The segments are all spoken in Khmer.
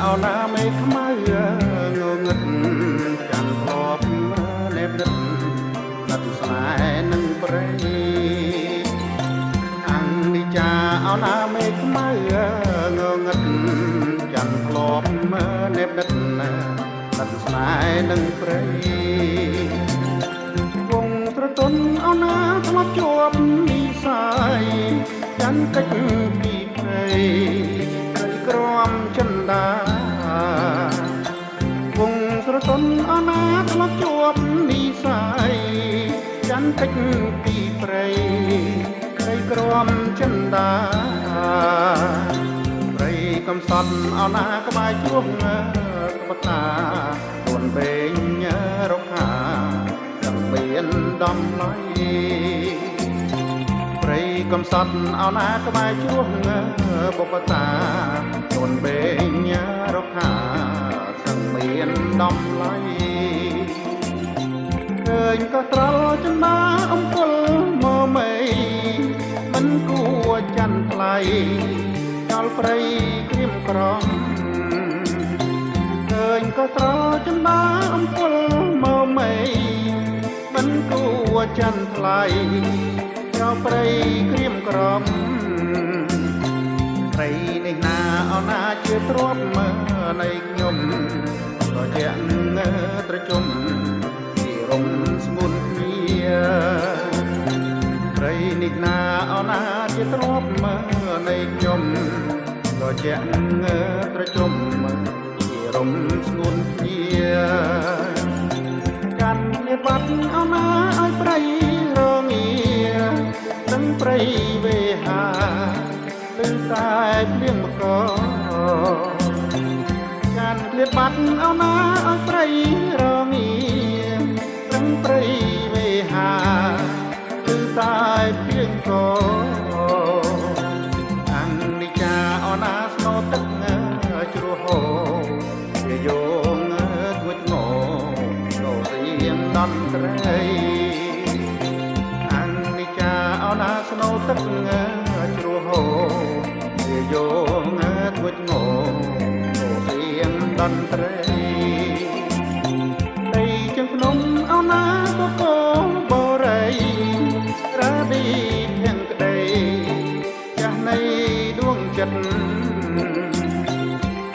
អោណាមេខ្មៅងងឹតចាំធ្លាប់ណែបដិតដិតស្នេហ៍នឹងព្រៃអនិច្ចាអោណាមេខ្មៅងងឹតចាំធ្លាប់ណែបដិតដិតស្នេហ៍នឹងព្រៃវងត្រទន់អោណាធ្លាប់ជាប់និស័យចាំកិច្ចពីព្រៃក្រំចិនដាវងស្រទន់អនាធ្លាប់ជាប់និស័យចាំកិច្ចពីព្រៃក្រំចិនដាព្រៃកំសត់អនាក្បែរជួបបតាទួនបេងរកហាទាំងមានដំឡៃព្រៃកំសត់អនាក្បែរជួបបបតាទួនបេងរកហាទាំងមានដំឡៃឃើញក៏ត្រល់ចំណាអង្គុលមកមេមិនគួរច័ន្ទថ្លៃចោលព្រៃក្រៀមក្រំឃើញក៏ត្រល់ចំណាអង្គុលមកមេមិនគួរច័ន្ទថ្លៃចោលព្រៃក្រៀមក្រំព្រៃនេះណាអោណាជាទ្រព្យមើនៃខ្ញុំក៏ជាត្រជុំពីរំស្ងួនគ្នាព្រៃនេះណាអោណាជាទ្រព្យមើនៃខ្ញុំក៏ជាត្រជុំពីរំស្ងួនគ្នាកាន់លៀបបាត់អោណាឲ្យព្រៃរងាទាំងព្រៃវេហាឬតែភ្លៀងមកកាន់លៀបបាត់អោណាឲ្យព្រៃរងាទាំងព្រៃវេហាឬតែភ្លៀងកអនិច្ចាអោណាស្នោទឹកជ្រោះហូរជាយោងធ្ងួចងរករៀងដន្ត្រីអនិច្ចាអោណាស្នោទឹកជ្រោះហូរជាយោងធ្ងួចងរករៀងដន្ត្រីដីជើងភ្នំអោណាបកោបរិយរាឌីភៀងក្ដីចាស់នៃដួងចិត្ត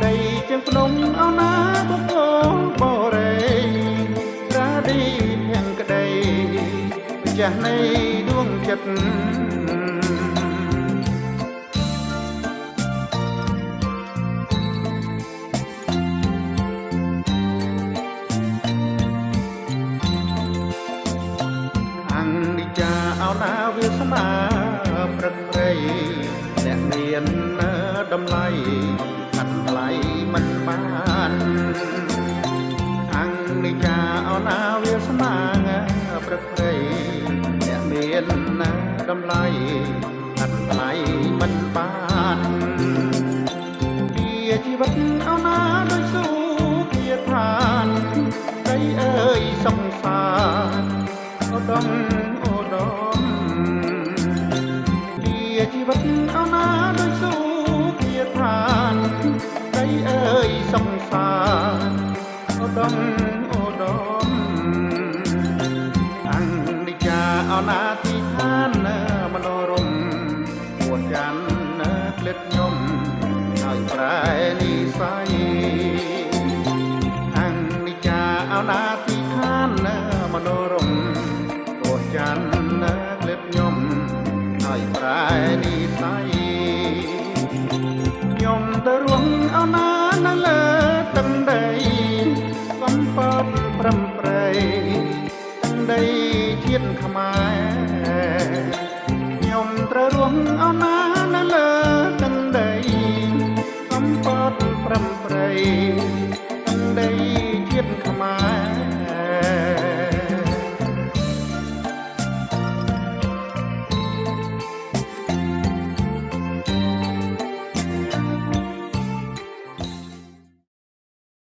ដីជើងភ្នំអោណាបកោបរិយរាឌីភៀងក្ដីចាស់នៃដួងចិត្តអនិច្ចាអោណាវាសនាព្រឹកព្រៃអ្នកមានតម្លៃកាត់ថ្លៃមិនបានអនិច្ចាអោណាវាសនាព្រឹកព្រៃអ្នកមានតម្លៃកាត់ថ្លៃមិនបានជាជីវិតអោណាដូចស៊ូគាថានដីអើយសង្សារឧត្តមឧត្តមជាជីវិតអោណាដូចស៊ូគាថានដីអើយសង្សារឧត្តមឧត្តមអនិច្ចាអោណាទីឋានមនោរម្យពួតច័ន្ទក្លិតខ្ញុំហើយប្រែនិស័យអនិច្ចាអោណាទីឋានមនោរម្យពួតច័ន្ទក្លិតខ្ញុំហើយប្រែនិស័យខ្ញុំទៅរួងអោណានៅលើទឹកដីកំពតព្រំព្រៃទឹកដីជាតិខ្មែរខ្ញុំត្រូវរួងអោណានៅលើទឹកដីកំពតព្រំព្រៃ